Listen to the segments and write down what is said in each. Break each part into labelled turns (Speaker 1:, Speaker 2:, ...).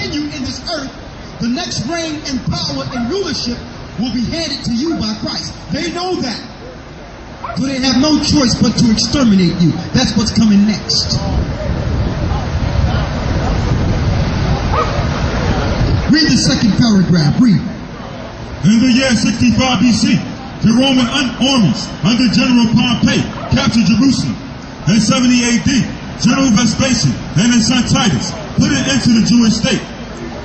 Speaker 1: continue in this earth, the next reign and power and rulership will be handed to you by Christ. They know that. So they have no choice but to exterminate you. That's what's coming next. Read the second paragraph. Read.
Speaker 2: In the year 65 BC, the Roman armies under General Pompey captured Jerusalem. In 70 AD, General Vespasian and his son Titus put an end to the Jewish state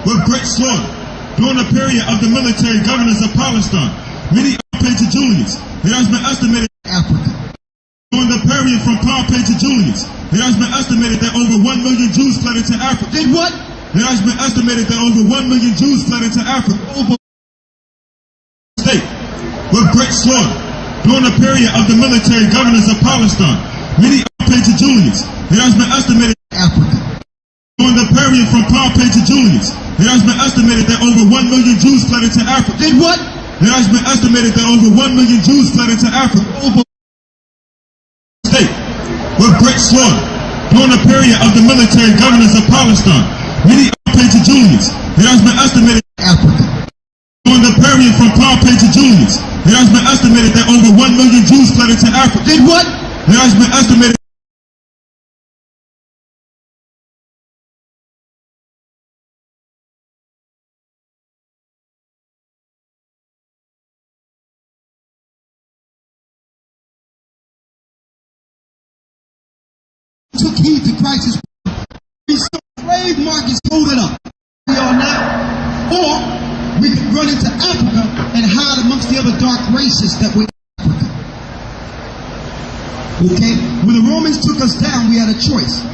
Speaker 2: with great slaughter. During the period of the military governors of Palestine, many Pompey to Julius, it has been estimated
Speaker 1: Africa.
Speaker 2: During the period from Pompey to Julius, it has been estimated that over 1 million Jews fled into Africa.
Speaker 1: Did what?
Speaker 2: It has been estimated that over 1 million Jews fled into Africa over state with great slaughter. During the period of the military governors of Palestine, many Pompey to Julius, it has been estimated
Speaker 1: Africa.
Speaker 2: During the period from Pompey to Julius, it has been estimated that over 1 million Jews fled into Africa.
Speaker 1: Did what?
Speaker 2: It has been estimated that over 1 million Jews fled into Africa over state with great slaughter. During the period of the military governors of Palestine, many Pompey to Julius, it has been estimated
Speaker 1: Africa.
Speaker 2: During the period from Pompey to Julius, it has been estimated that over 1 million Jews fled into Africa.
Speaker 1: Did what?
Speaker 2: It has been estimated
Speaker 1: took heed to Christ's slave markets hold it up. We are not. Or we could run into Africa and hide amongst the other dark races that were in Africa. Okay? When the Romans took us down, we had a choice.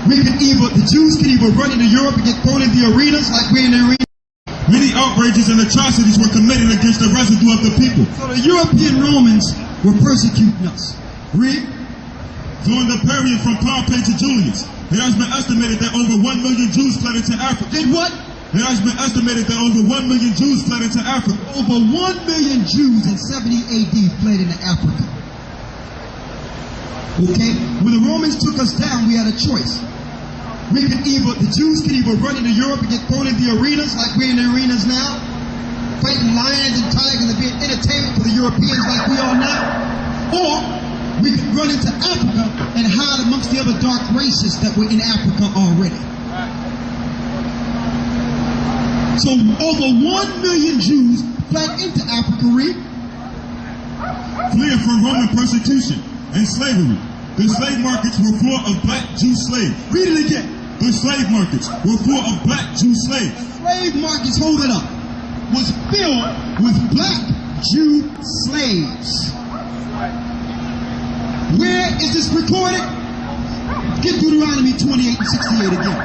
Speaker 1: The Jews could either run into Europe and get thrown in the arenas like we're in the arena.
Speaker 2: many outrages and atrocities were committed against the residue of the people.
Speaker 1: So the European Romans were persecuting us. Read.
Speaker 2: During the period from Pompey to Julius, it has been estimated that over 1 million Jews fled into Africa.
Speaker 1: Did what?
Speaker 2: It has been estimated that over 1 million Jews fled into Africa.
Speaker 1: Over 1 million Jews in 70 AD fled into Africa. Okay? When the Romans took us down, we had a choice. The Jews could either run into Europe and get thrown in the arenas like we're in the arenas now, fighting lions and tigers and being entertainment for the Europeans like we are now, or we could run into Africa and hide amongst the other dark races that were in Africa already. So over 1 million Jews fled into Africa, read.
Speaker 2: Fleeing from Roman persecution and slavery, the slave markets were full of black Jew slaves.
Speaker 1: Read it again.
Speaker 2: The slave markets were full of black Jew slaves.
Speaker 1: The slave markets, hold it up, was filled with black Jew slaves. Where is this recorded? Get Deuteronomy 28 and 68 again.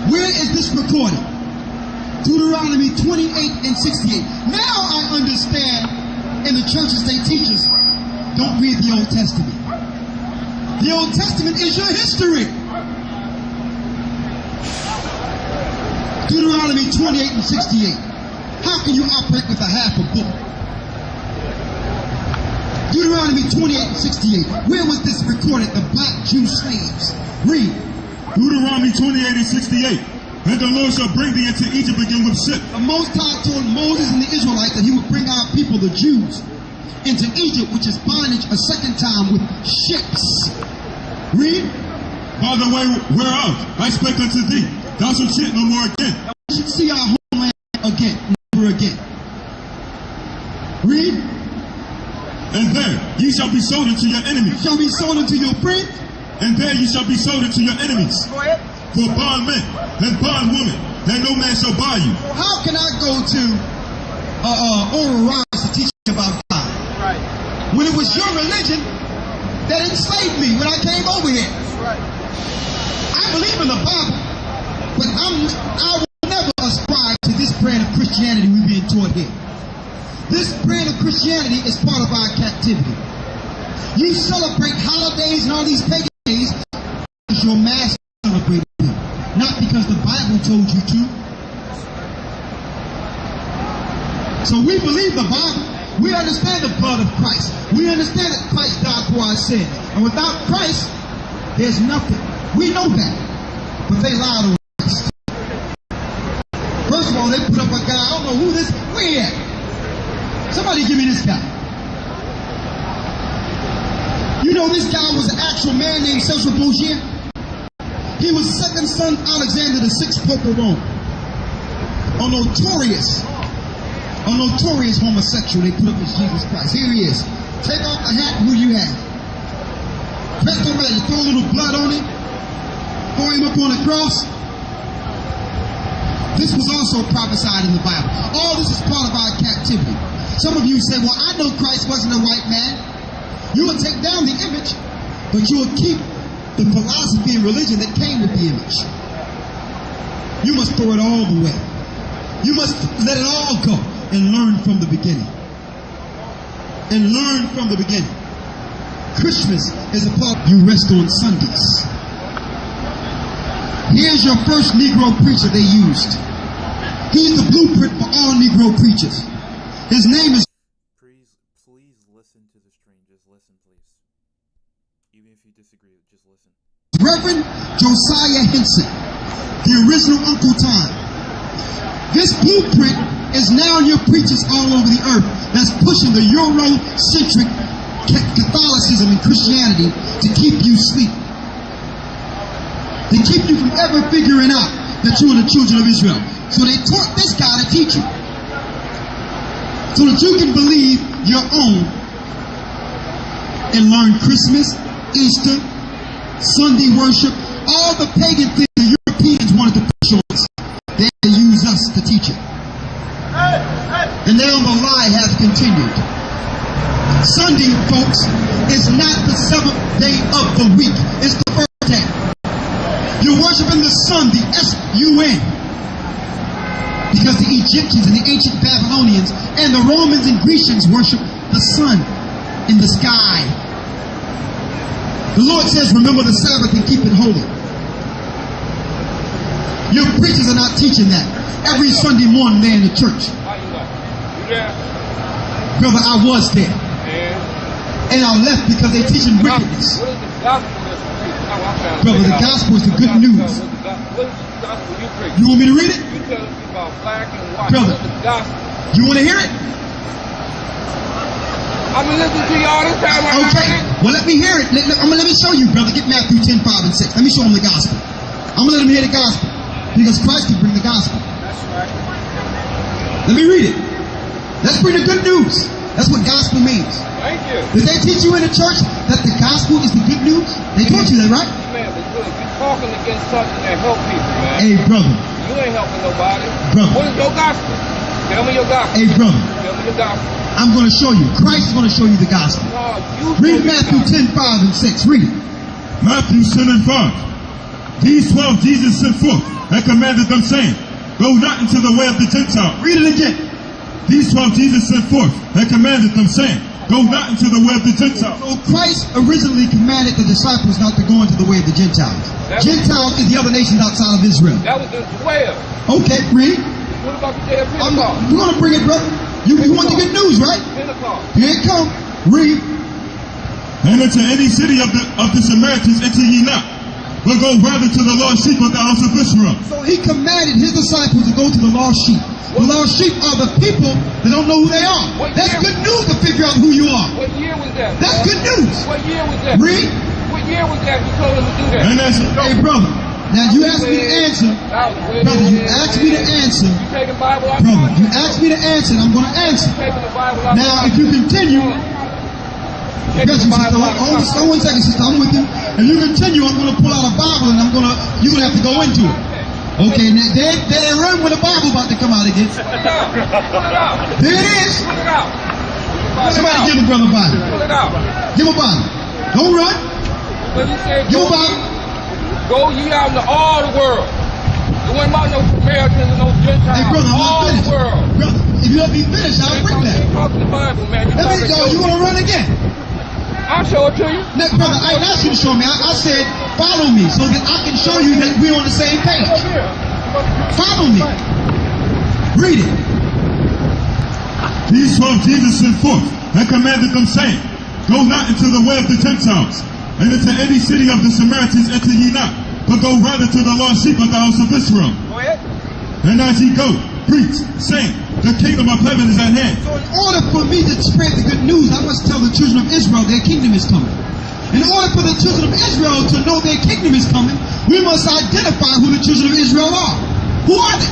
Speaker 1: Where is this recorded? Deuteronomy 28 and 68. Now I understand in the churches they teach us, don't read the Old Testament. The Old Testament is your history. Deuteronomy 28 and 68. How can you operate with a half a book? Deuteronomy 28 and 68. Where was this recorded? The black Jew slaves. Read.
Speaker 2: Deuteronomy 28 and 68. And the Lord shall bring thee into Egypt again with ships.
Speaker 1: The Most High told Moses and the Israelites that he would bring our people, the Jews, into Egypt, which is bondage, a second time with ships. Read.
Speaker 2: By the way whereof I spake unto thee, thou shalt see it no more again.
Speaker 1: We should see our homeland again, never again. Read.
Speaker 2: And there ye shall be sold unto your enemies.
Speaker 1: Shall be sold unto your friends.
Speaker 2: And there ye shall be sold unto your enemies.
Speaker 1: Go ahead.
Speaker 2: For bondmen and bondwomen, and no man shall buy you.
Speaker 1: How can I go to Oral Roberts to teach you about God?
Speaker 3: Right.
Speaker 1: When it was your religion that enslaved me when I came over here.
Speaker 3: Right.
Speaker 1: I believe in the Bible, but I will never ascribe to this brand of Christianity we're being taught here. This brand of Christianity is part of our captivity. You celebrate holidays and all these pagan days because your master celebrated them, not because the Bible told you to. So we believe the Bible. We understand the blood of Christ. We understand that Christ died for our sins. And without Christ, there's nothing. We know that. But they lied on Oh, they put up a guy. I don't know who this. Where he at? Somebody give me this guy. You know this guy was an actual man named Cecil Borgia? He was second son Alexander the Sixth Pope of Rome. A notorious homosexual they put up as Jesus Christ. Here he is. Take off the hat, who you have? Presto man, you throw a little blood on him, throw him up on the cross. This was also prophesied in the Bible. All this is part of our captivity. Some of you say, well, I know Christ wasn't a white man. You will take down the image, but you will keep the philosophy and religion that came with the image. You must throw it all away. You must let it all go and learn from the beginning. And learn from the beginning. Christmas is a part you rest on Sundays. Here's your first Negro preacher they used. He's the blueprint for all Negro preachers. His name is...
Speaker 3: Please listen to the stream. Just listen, please. Even if you disagree, just listen.
Speaker 1: Reverend Josiah Henson, the original Uncle Tom. This blueprint is now in your preachers all over the earth that's pushing the Eurocentric Catholicism and Christianity to keep you asleep. To keep you from ever figuring out that you're the children of Israel. So they taught this guy to teach you. So that you can believe your own and learn Christmas, Easter, Sunday worship, all the pagan things the Europeans wanted to push on us. They use us to teach it. And now the lie has continued. Sunday, folks, is not the seventh day of the week. It's the first day. You're worshiping the sun, the S-U-N. Because the Egyptians and the ancient Babylonians and the Romans and Grecians worship the sun in the sky. The Lord says, remember the Sabbath and keep it holy. Your preachers are not teaching that. Every Sunday morning they're in the church. Brother, I was there. And I left because they're teaching wickedness. Brother, the gospel is the good news. You want me to read it? Brother, you want to hear it?
Speaker 4: I've been listening to you all this time.
Speaker 1: Okay, well let me hear it. Let me show you, brother. Get Matthew 10, 5, and 6. Let me show them the gospel. I'm going to let them hear the gospel. Because Christ can bring the gospel. Let me read it. Let's bring the good news. That's what gospel means.
Speaker 4: Thank you.
Speaker 1: Did they teach you in the church that the gospel is the good news? They taught you that, right?
Speaker 4: Man, but look, you're talking against something that helps people, man.
Speaker 1: Hey, brother.
Speaker 4: You ain't helping nobody.
Speaker 1: Brother.
Speaker 4: What is your gospel? Tell me your gospel.
Speaker 1: Hey, brother.
Speaker 4: Tell me your gospel.
Speaker 1: I'm going to show you. Christ is going to show you the gospel.
Speaker 4: No, you
Speaker 1: Read Matthew 10, 5, and 6. Read it.
Speaker 2: Matthew 10 and 5. These 12 Jesus sent forth and commanded them, saying, go not into the way of the Gentiles.
Speaker 1: Read it again.
Speaker 2: These 12 Jesus sent forth and commanded them, saying, go not into the way of the Gentiles.
Speaker 1: So Christ originally commanded the disciples not to go into the way of the Gentiles. Gentiles is the other nations outside of Israel.
Speaker 4: That was the 12.
Speaker 1: Okay, read.
Speaker 4: What about the day of Pentecost?
Speaker 1: We're going to bring it, brother. You want the good news, right?
Speaker 4: Pentecost.
Speaker 1: Here it come. Read.
Speaker 2: And into any city of the Samaritans enter ye not, but go rather to the lost sheep of the house of Israel.
Speaker 1: So he commanded his disciples to go to the lost sheep. The lost sheep are the people that don't know who they are. That's good news to figure out who you are.
Speaker 4: What year was that?
Speaker 1: That's good news.
Speaker 4: What year was that?
Speaker 1: Read.
Speaker 4: What year was that you told us to do that?
Speaker 2: And as
Speaker 1: Hey, brother. Now you asked me to answer. Brother, you asked me to answer.
Speaker 4: You taking Bible out?
Speaker 1: Brother, you asked me to answer, and I'm going to answer.
Speaker 4: Taking the Bible out.
Speaker 1: Now, if you continue, because you sister, hold 1 second, sister, I'm with you. If you continue, I'm going to pull out a Bible, and you're going to have to go into it. Okay, now they're run when the Bible about to come out again.
Speaker 4: Pull it out. Pull it out.
Speaker 1: There it is.
Speaker 4: Pull it out.
Speaker 1: Somebody give a brother a Bible.
Speaker 4: Pull it out.
Speaker 1: Give a Bible. Don't run.
Speaker 4: But he said,
Speaker 1: Give a Bible.
Speaker 4: go ye out into all the world. There wasn't about no Samaritans and no Gentiles.
Speaker 1: Hey, brother, I'm not
Speaker 4: all
Speaker 1: finished.
Speaker 4: the world.
Speaker 1: Brother, if you let me finish, I'll bring that.
Speaker 4: You talking the Bible, man.
Speaker 1: Let me go. You want to run again?
Speaker 4: I'll show it to you.
Speaker 1: Now, brother, I didn't ask you to show me. I said, follow me so that I can show you that we're on the same page. Follow me. Read it.
Speaker 2: these 12 Jesus sent forth and commanded them, saying, go not into the way of the Gentiles, and into any city of the Samaritans enter ye not, but go rather to the lost sheep of the house of Israel.
Speaker 4: Go ahead.
Speaker 2: And as ye go, preach, saying, the kingdom of heaven is at hand.
Speaker 1: So in order for me to spread the good news, I must tell the children of Israel their kingdom is coming. In order for the children of Israel to know their kingdom is coming, we must identify who the children of Israel are. Who are they?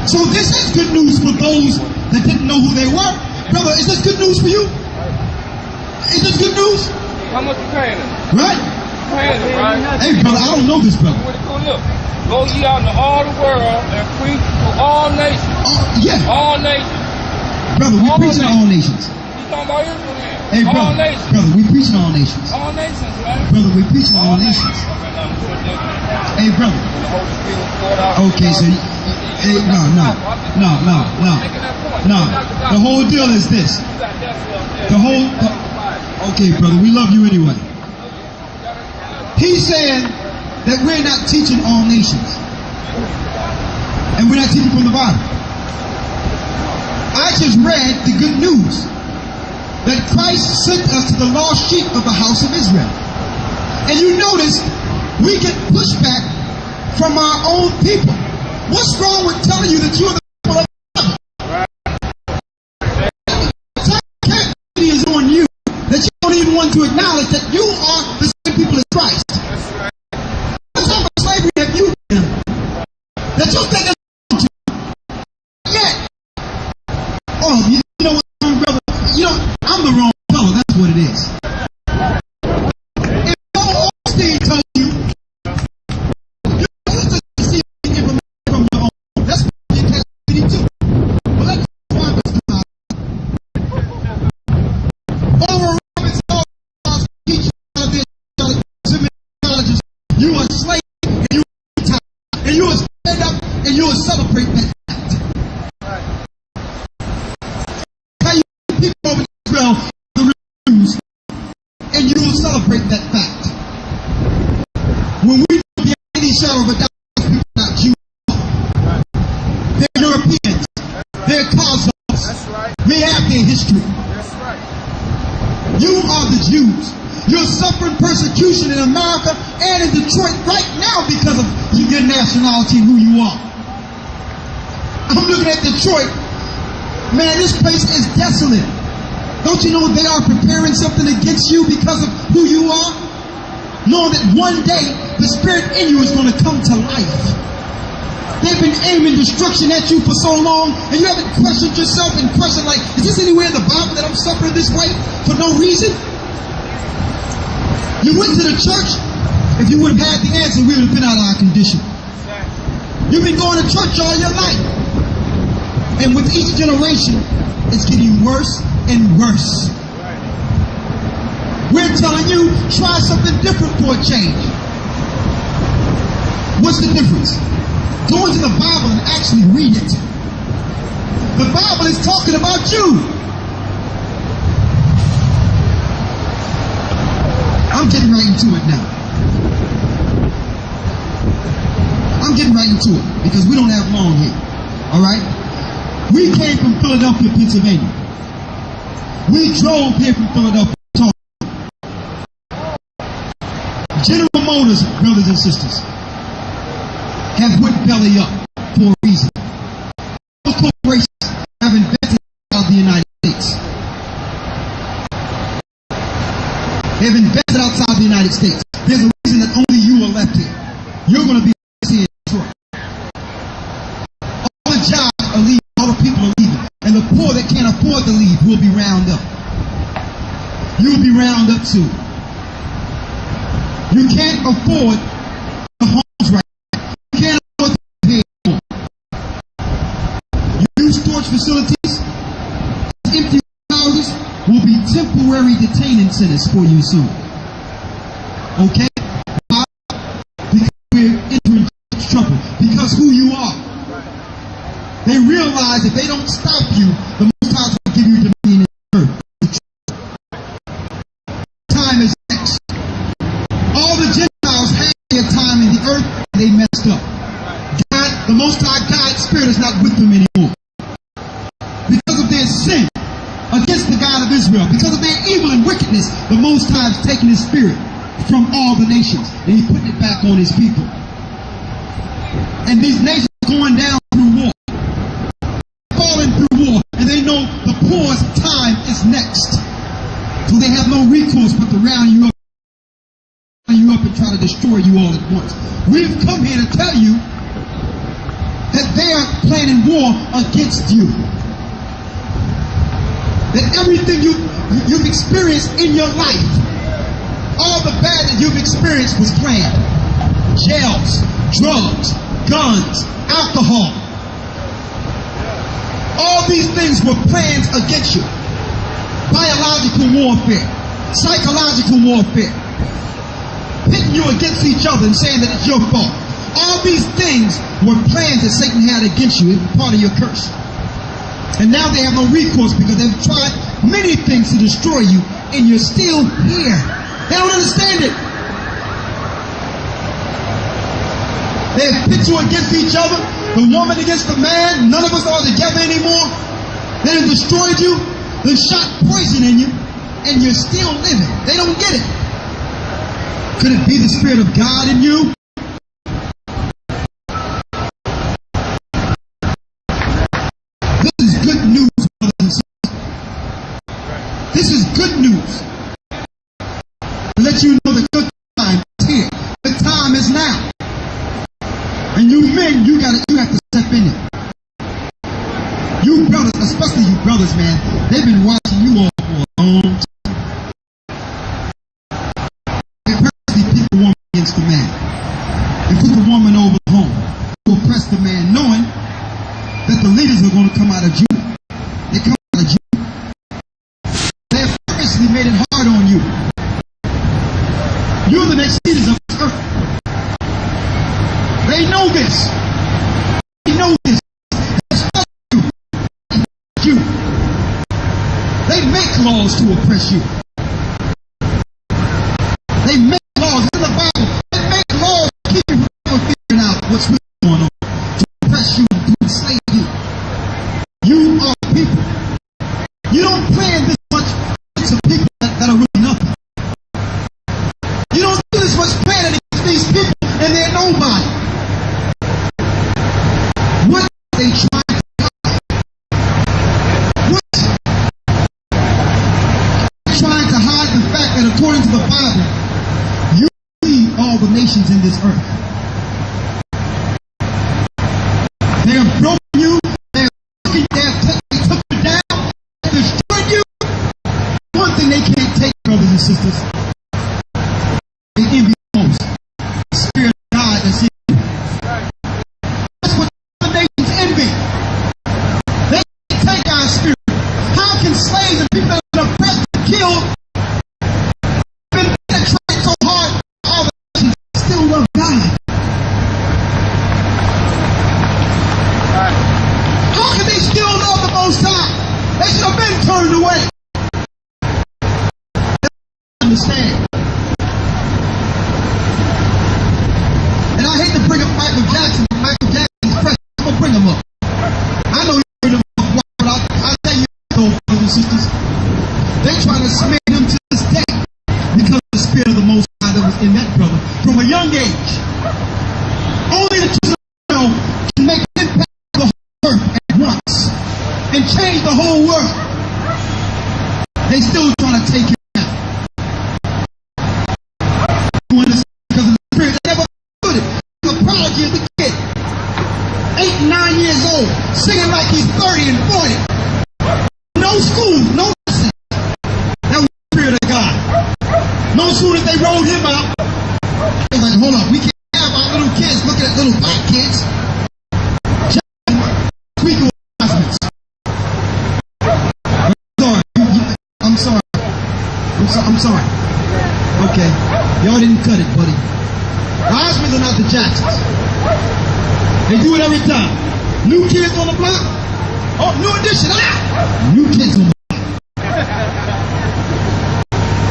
Speaker 1: So this is good news for those that didn't know who they were. Brother, is this good news for you? Is this good news?
Speaker 4: How much you paying them?
Speaker 1: Right?
Speaker 4: Paying them, right?
Speaker 1: Hey, brother, I don't know this, brother.
Speaker 4: Look, go ye out into all the world and preach to all nations.
Speaker 1: Yeah,
Speaker 4: All nations.
Speaker 1: brother, we
Speaker 4: all
Speaker 1: preaching to all nations.
Speaker 4: You talking about Israel then?
Speaker 1: Hey,
Speaker 4: all
Speaker 1: brother,
Speaker 4: nations.
Speaker 1: brother, we preaching to all nations.
Speaker 4: All nations, man.
Speaker 1: Brother, we preaching to all nations. Hey, brother. Okay, so, hey, no. The whole deal is this. Okay, brother, we love you anyway. He's saying that we're not teaching all nations. And we're not teaching from the Bible. I just read the good news that Christ sent us to the lost sheep of the house of Israel. And you notice we get pushback from our own people. What's wrong with telling you that you are the people of God? The is on you that you don't even want to acknowledge that you are the same people as Christ. What type of slavery have you been? That you think it's yet. Oh, you know what, brother? You know, I'm the wrong fellow. That's what it is. If Joel Osteen told you, you used to see information from your own. That's what you can't see too. But let's find this out. Oral Roberts teach you out of this colleges. You are a slave and you are tired. And you will stand up and you will celebrate that fact. How you people over Israel the news and you will celebrate that fact. When we don't be any shadow of a doubt, people are not Jews. They're Europeans. They're Cosmos. They have their history. You are the Jews. You're suffering persecution in America and in Detroit right now because of your nationality and who you are. I'm looking at Detroit. Man, this place is desolate. Don't you know they are preparing something against you because of who you are? Knowing that one day the spirit in you is going to come to life. They've been aiming destruction at you for so long, and you haven't questioned yourself and questioned, like, is this anywhere in the Bible that I'm suffering this way for no reason? You went to the church. If you would have had the answer, we would have been out of our condition. You've been going to church all your life. And with each generation, it's getting worse and worse. We're telling you, try something different for a change. What's the difference? Go into the Bible and actually read it. The Bible is talking about you. I'm getting right into it now. I'm getting right into it because we don't have long here. All right? We came from Philadelphia, Pennsylvania. We drove here from Philadelphia. General Motors, brothers and sisters, have went belly up for a reason. Corporations have invested outside the United States. They have invested outside the United States. There's a reason that only you are left here. You're going to be here in Detroit. All the jobs are leaving. All the people are leaving. And the poor that can't afford to leave will be rounded up. You'll be rounded up too. You can't afford the homes right now. You can't afford to pay more. New storage facilities, empty houses will be temporary detaining centers for you soon. Okay? Because we're entering trouble. Because who you are. They realize if they don't stop you, the Most High will give you dominion in the earth. Time is next. All the Gentiles had their time in the earth, and they messed up. God, the Most High God's Spirit is not with them anymore. Because of their sin against the God of Israel, because of their evil and wickedness, the Most High has taken His Spirit from all the nations, and He's putting it back on His people. And these nations are going down through war. have no recourse but to round you up and try to destroy you all at once. We've come here to tell you that they are planning war against you. That everything you've experienced in your life, all the bad that you've experienced was planned. Jails, drugs, guns, alcohol. All these things were plans against you. Biological warfare, psychological warfare, pitting you against each other and saying that it's your fault. All these things were plans that Satan had against you. It was part of your curse. And now they have no recourse because they've tried many things to destroy you, and you're still here. They don't understand it. They've pit you against each other, the woman against the man. None of us are together anymore. They have destroyed you. They've shot poison in you, and you're still living. They don't get it. Could it be the Spirit of God in you? This is good news, brothers and sisters. This is good news. To let you know the good time is here. The time is now. And you men, you have to step in it. You brothers, especially you brothers, man, they've been watching you all for a long time. They purposely pit the woman against the man. They put the woman over the home to oppress the man, knowing that the leaders are going to come out of Judah. They come out of Judah. They have purposely made it hard on you. You're the next leaders of this earth. They know this. They know this. You. They make laws to oppress you. They make laws in the Bible. They make laws to keep you from figuring out what's really going on, to oppress you, to enslave you. You are people. You don't plan this much against people that are really nothing. You don't do this much planning against these people and they're nobody. What are they trying to hide? What? Trying to hide the fact that according to the Bible, you lead all the nations in this earth. They have broken you. They took you down. They destroyed you. One thing they can't take, brothers and sisters, they envy most. The Spirit of God that's in you. That's what the nations envy. They can't take our spirit. How can slaves and people that are oppressed and killed been penetrated so hard all the nations still love God? How can they still love the Most High? They should have been turned away. They don't understand. And I hate to bring up Michael Jackson, but Michael Jackson's precious. I'm going to bring him up. I know you heard him up, but I'll tell you, brothers and sisters, they're trying to smear him to this day because of the Spirit of the Most High that was in that brother from a young age. Only the children of Israel can make an impact on the whole earth at once and change the whole world. They still trying to take him down. You understand? Because of the Spirit, they never put it. The prodigy of the kid, 8 and 9 years old, singing like he's 30 and 40. No school, no lessons. That was the Spirit of God. No sooner as they rolled him out, they was like, hold up, we can't have our little kids looking at little black kids. Tweaking announcements. I'm sorry. Okay. Y'all didn't cut it, buddy. The Osmonds are not the Jacksons. They do it every time. New kids on the block. Oh, new edition. New kids on the block.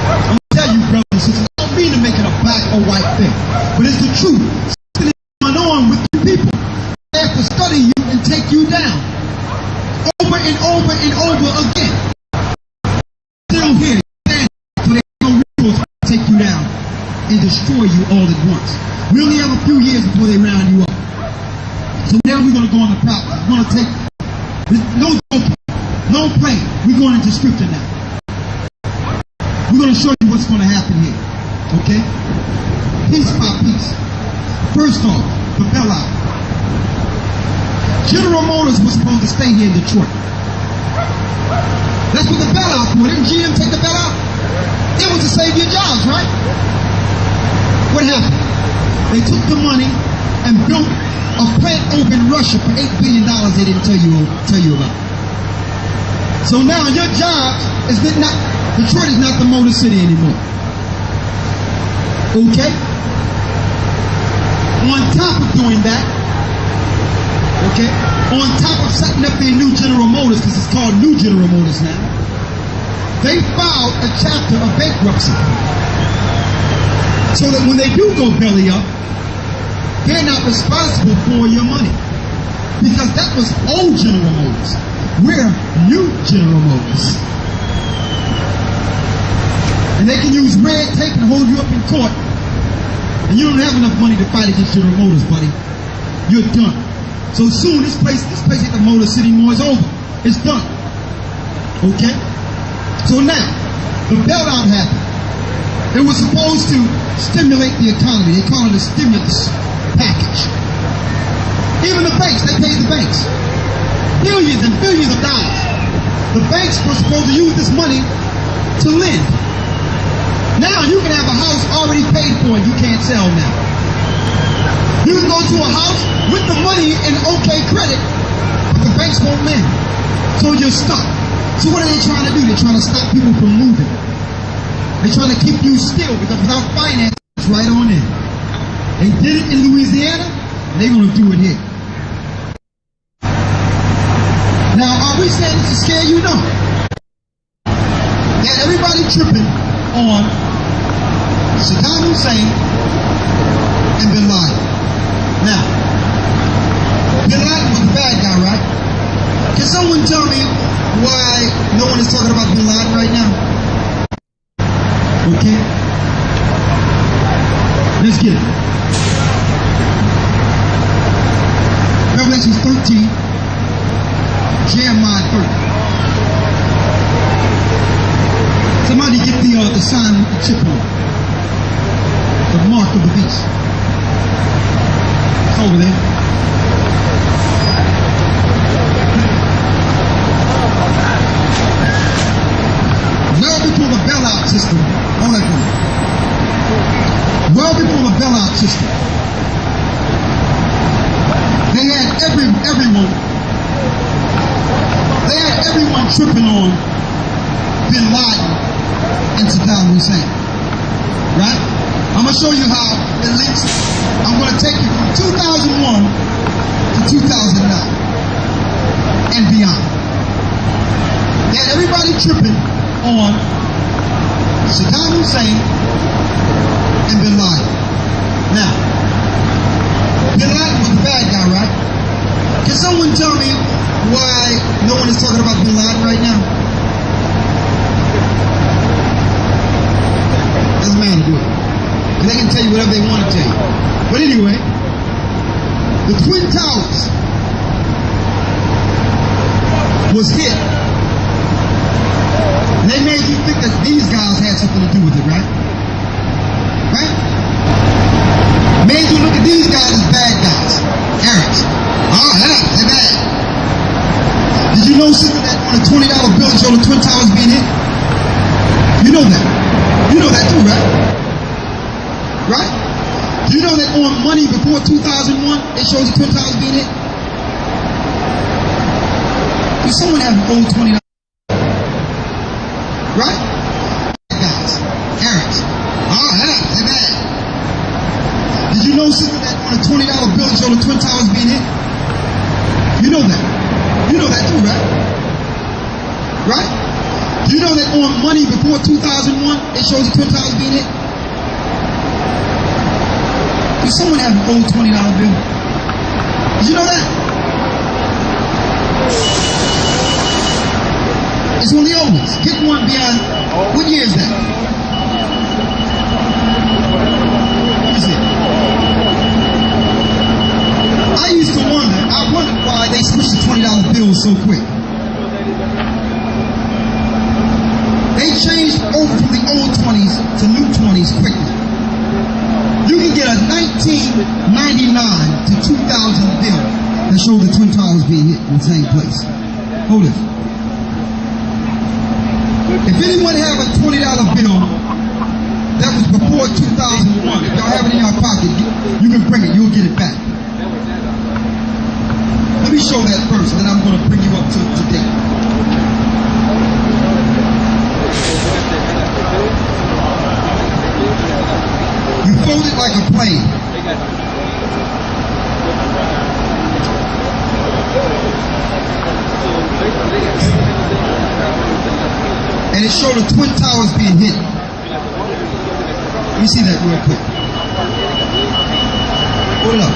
Speaker 1: I'm going to tell you, brothers and sisters, I don't mean to make it a black or white thing, but it's the truth. Something is going on with you people. They have to study you and take you down. Over and over and over again. Still here. So they have no recourse to take you down and destroy you all at once. We only have a few years before they round you up. So now we're going to go on the proper. We're going to take no play. We're going into scripture now. We're going to show you what's going to happen here. Okay? Piece by piece. First off, the bailout. General Motors was supposed to stay here in Detroit. That's what the bailout for. Didn't GM take the bailout? It was to save your jobs, right? What happened? They took the money and built a plant over in Russia for $8 billion they didn't tell you about. So now your job is not, Detroit is not the Motor City anymore. Okay? On top of doing that, okay, on top of setting up their new General Motors, because it's called New General Motors now, they filed a chapter of bankruptcy. So that when they do go belly up, they're not responsible for your money. Because that was old General Motors. We're new General Motors. And they can use red tape and hold you up in court. And you don't have enough money to fight against General Motors, buddy. You're done. So soon this place at the Motor City Mall is over. It's done. Okay? So now, the bailout happened. It was supposed to stimulate the economy. They call it a stimulus package. Even the banks, they paid the banks billions and billions of dollars. The banks were supposed to use this money to lend. Now you can have a house already paid for and you can't sell now. You can go to a house with the money in okay credit, but the banks won't lend. So you're stuck. So what are they trying to do? They're trying to stop people from moving. They're trying to keep you still because without finance, it's right on in. They did it in Louisiana, and they're going to do it here. Now, are we saying this to scare you? No. Yeah, everybody tripping on Saddam Hussein and Bin Laden. Now, Bin Laden was the bad guy, right? Can someone tell me why no one is talking about Bin Laden right now? Okay? Let's get it. Revelation 13, Jeremiah 30. Somebody get the sign with the chip on it. The mark of the beast. It's over there. Well before the bailout system, all that good. Well before the bailout system, they had everyone tripping on Bin Laden and Saddam Hussein. Right? I'm going to show you how it links. I'm going to take you from 2001 to 2009 and beyond. They had everybody tripping on Saddam Hussein and Bin Laden. Now, Bin Laden was the bad guy, right? Can someone tell me why no one is talking about Bin Laden right now? Doesn't matter, do it. They can tell you whatever they want to tell you. But anyway, the Twin Towers was hit. And they made you think that these guys had something to do with it, right? Right? Made you look at these guys as bad guys. Arabs. Oh, yeah, they're bad. Did you know, sister, that on a $20 bill showed the Twin Towers being hit? You know that. You know that too, right? Right? Do you know that on money before 2001, it shows the Twin Towers being hit? Does someone have an old $20? Right? Guys. Arabs. Oh, yeah, they're bad. Did you know, sister, that on a $20 bill it showed the Twin Towers being hit? You know that. You know that too, right? Right? Do you know that on money before 2001, it shows the Twin Towers being hit? Does someone have an old $20 bill? Did you know that? It's one of the old ones. Get one beyond. What year is that? What is it? I used to wonder. I wondered why they switched to $20 bills so quick. They changed over from the old that showed the Twin Towers being hit in the same place. Hold it. If anyone have a $20 bill that was before 2001, if y'all have it in your pocket, you can bring it, you'll get it back. Let me show that first, and then I'm going to bring you up to date. You fold it like a plane. And it showed the Twin Towers being hit. Let me see that real quick. Hold it up.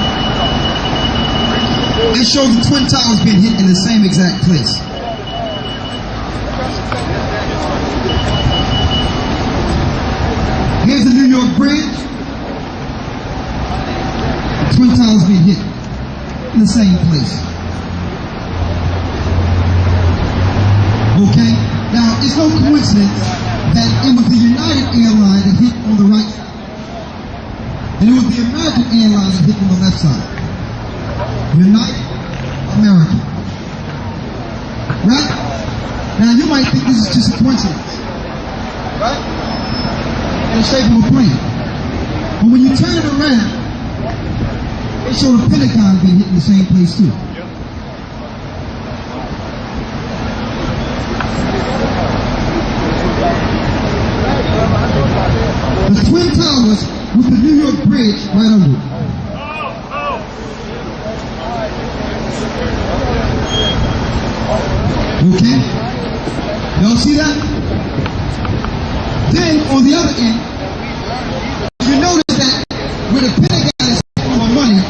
Speaker 1: It showed the Twin Towers being hit in the same exact place. Here's the New York Bridge. The Twin Towers being hit in the same place. Okay? Now, it's no coincidence that it was the United Airlines that hit on the right side. And it was the American Airlines that hit on the left side. United American. Right? Now, you might think this is just a coincidence. Right? In the shape of a plane. But when you turn it around, it shows the Pentagon being hit in the same place too. The Twin Towers with the New York Bridge right under it. Okay? Y'all see that? Then on the other end, you notice that where the Pentagon is for money,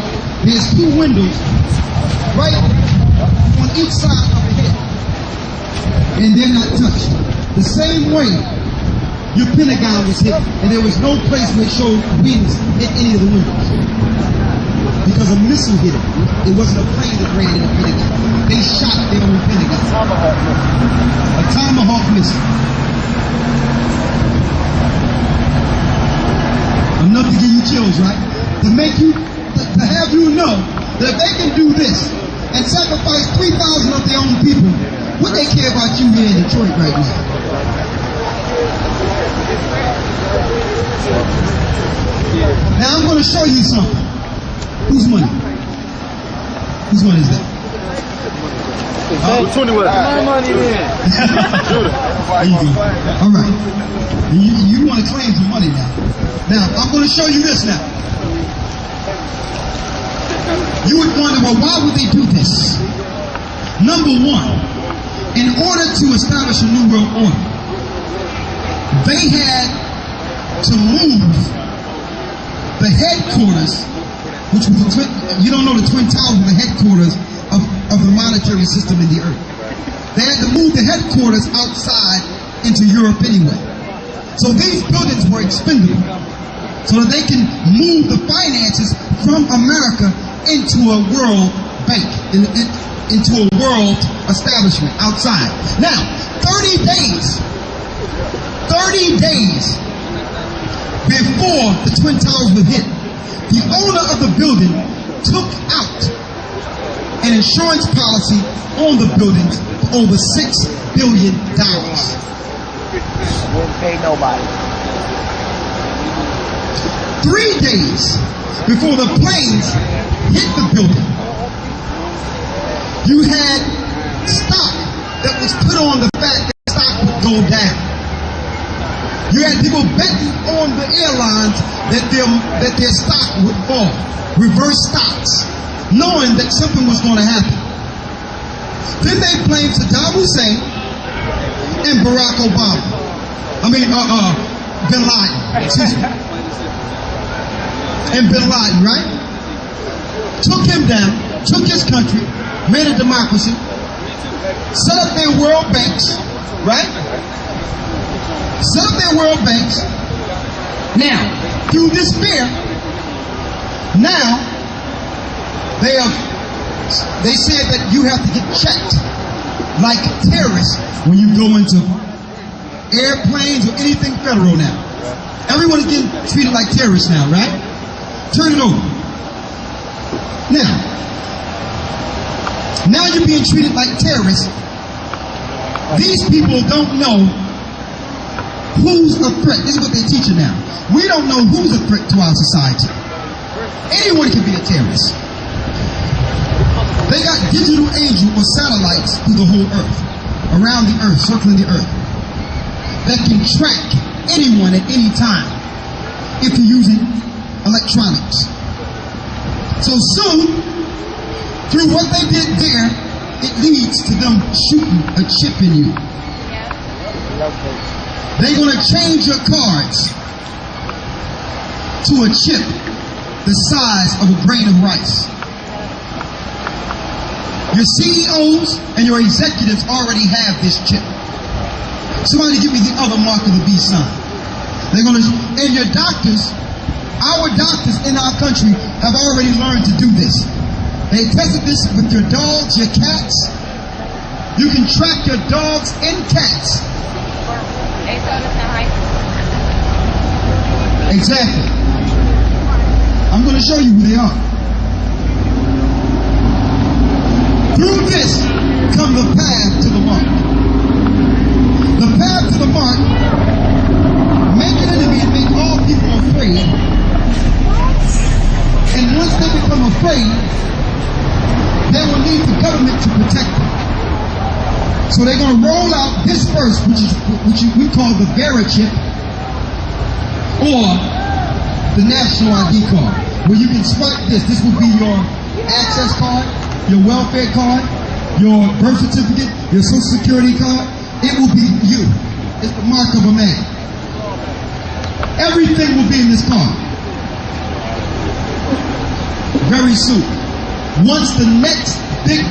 Speaker 1: there's two windows right on each side of the head. And they're not touched. The same way your Pentagon was hit, and there was no place where it showed wings hit any of the windows. Because a missile hit it. It wasn't a plane that ran in the Pentagon. They shot their own Pentagon. A Tomahawk missile. Enough to give you chills, right? To make you, to have you know that if they can do this and sacrifice 3,000 of their own people, what they care about you here in Detroit right now? Now I'm going to show you something. Whose money? Whose money is that?
Speaker 5: My money in.
Speaker 1: There you go. All right. You want to claim some money now. Now, I'm going to show you this now. You would wonder, well, why would they do this? Number one, in order to establish a new world order, they had to move the headquarters, which was you don't know the Twin Towers were the headquarters of the monetary system in the earth. They had to move the headquarters outside into Europe anyway. So these buildings were expendable so that they can move the finances from America into a world bank, into a world establishment outside. Now, 30 days before the Twin Towers were hit, the owner of the building took out an insurance policy on the buildings for over $6 billion.
Speaker 5: Won't pay nobody.
Speaker 1: 3 days before the planes hit the building, you had stock that was put on the fact that stock would go down. You had people betting on the airlines that their stock would fall, reverse stocks, knowing that something was going to happen. Then they blamed Saddam Hussein and Barack Obama. Bin Laden, excuse me. And Bin Laden, right? Took him down, took his country, made a democracy, set up their world banks, right? Set up their world banks. Now, through this fear, now they said that you have to get checked like terrorists when you go into airplanes or anything federal now. Everyone is getting treated like terrorists now, right? Turn it over. Now, Now you're being treated like terrorists. These people don't know who's a threat. This is what they're teaching now. We don't know who's a threat to our society. Anyone can be a terrorist. They got digital angel or satellites through the whole earth, around the earth, circling the earth, that can track anyone at any time if you're using electronics. So soon, through what they did there, it leads to them shooting a chip in you. They're going to change your cards to a chip the size of a grain of rice. Your CEOs and your executives already have this chip. Somebody give me the other mark of the beast sign. They're going to, and your doctors, our doctors in our country have already learned to do this. They tested this with your dogs, your cats. You can track your dogs and cats. Exactly. I'm going to show you who they are. Through this come the path to the mark. The path to the mark, make an enemy and make all people afraid. And once they become afraid, they will need the government to protect them. So they're going to roll out this first, which we call the Vera chip, or the National ID card, where you can swipe this. This will be your access card, your welfare card, your birth certificate, your social security card. It will be you. It's the mark of a man. Everything will be in this card. Very soon. Once the next big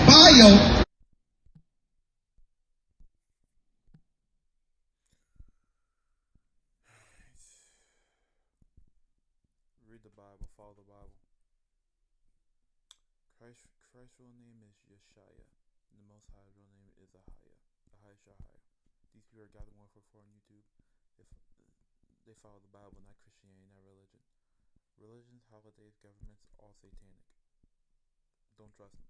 Speaker 1: bio.
Speaker 3: Read the Bible, follow the Bible. Christ's real name is Yeshaya, and the Most High's real name is Ahaya. Ahaya Shahaya. These people are gathered 144 on YouTube. If they follow the Bible, not Christianity, not religion. Religions, holidays, governments, all satanic. Don't trust them.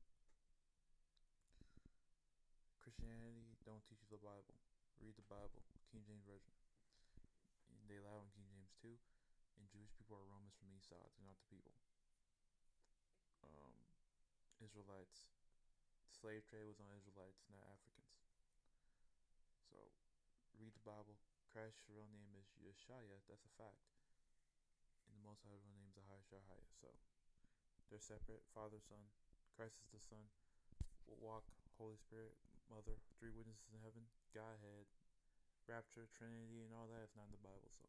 Speaker 3: Christianity don't teach you the Bible. Read the Bible, King James Version. And they allow in King James too. And Jewish people are Romans from each side. They're not the people. Israelites. Slave trade was on Israelites, not Africans. So, read the Bible. Christ's real name is Yeshaya. That's a fact. And the Most High's real name is Ahaya Shahaya. So, they're separate. Father, Son. Christ is the Son. Will walk. Holy Spirit, Mother, 3 witnesses in heaven, Godhead, Rapture, Trinity, and all that is not in the Bible. So